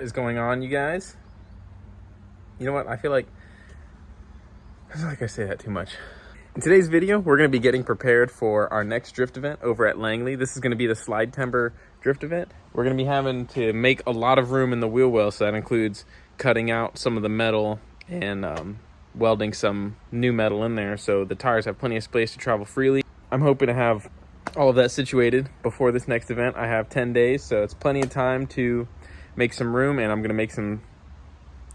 is going on, you guys? You know what? I feel like I say that too much. In today's video, we're going to be getting prepared for our next drift event over at Langley. This is going to be the slide timber drift event. We're going to be having to make a lot of room in the wheel well, so that includes cutting out some of the metal and welding some new metal in there so the tires have plenty of space to travel freely. I'm hoping to have all of that situated before this next event. I have 10 days, so it's plenty of time to make some room, and I'm going to make some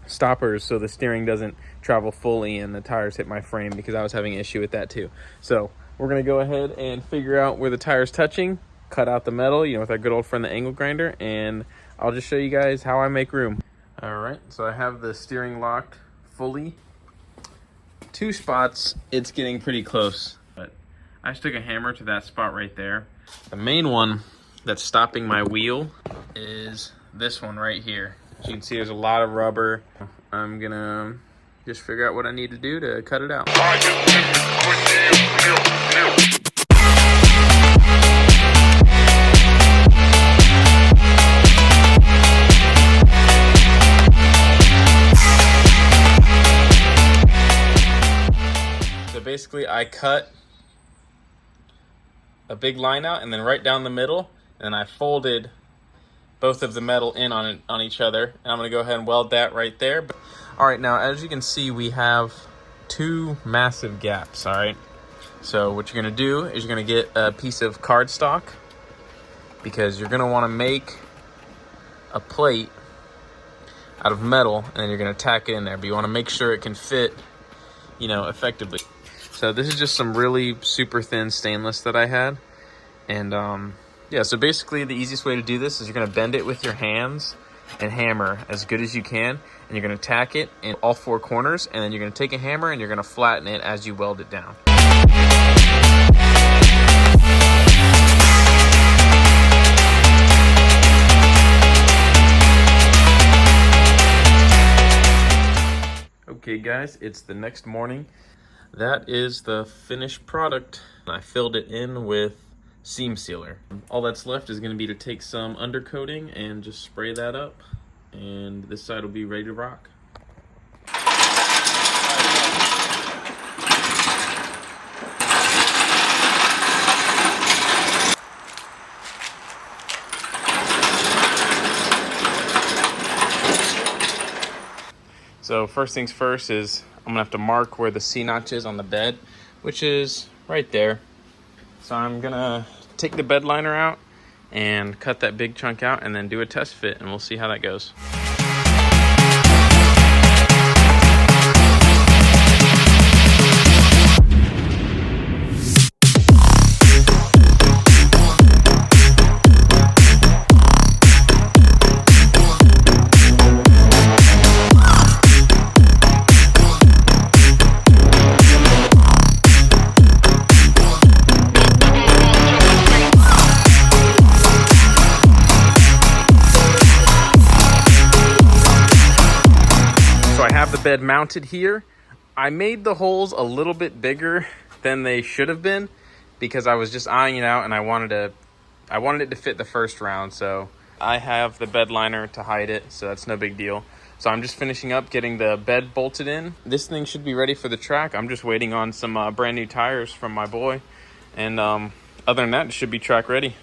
stoppers so the steering doesn't travel fully and the tires hit my frame, because I was having an issue with that too. So we're going to go ahead and figure out where the tire's touching, cut out the metal, with our good old friend the angle grinder, and I'll just show you guys how I make room. All right, so I have the steering locked fully. 2 spots, it's getting pretty close, but I just took a hammer to that spot right there. The main one that's stopping my wheel is this one right here. As you can see, there's a lot of rubber. I'm gonna just figure out what I need to do to cut it out. So basically, I cut a big line out and then right down the middle, and I folded both of the metal in on each other, and I'm going to go ahead and weld that right there. All right, now as you can see, we have 2 massive gaps. All right, so what you're going to do is you're going to get a piece of cardstock, because you're going to want to make a plate out of metal, and then you're going to tack it in there, but you want to make sure it can fit effectively. So this is just some really super thin stainless that I had, and yeah, so basically the easiest way to do this is you're going to bend it with your hands and hammer as good as you can, and you're going to tack it in all 4 corners, and then you're going to take a hammer and you're going to flatten it as you weld it down. Okay guys, it's the next morning. That is the finished product. I filled it in with seam sealer. All that's left is going to be to take some undercoating and just spray that up, and this side will be ready to rock. So first things first is I'm gonna have to mark where the C-notch is on the bed, which is right there. So I'm gonna take the bed liner out and cut that big chunk out, and then do a test fit, and we'll see how that goes. The bed mounted here. I made the holes a little bit bigger than they should have been, because I was just eyeing it out, and I wanted it to fit the first round. So I have the bed liner to hide it, so that's no big deal. So I'm just finishing up getting the bed bolted in. This thing should be ready for the track. I'm just waiting on some brand new tires from my boy, and other than that, it should be track ready.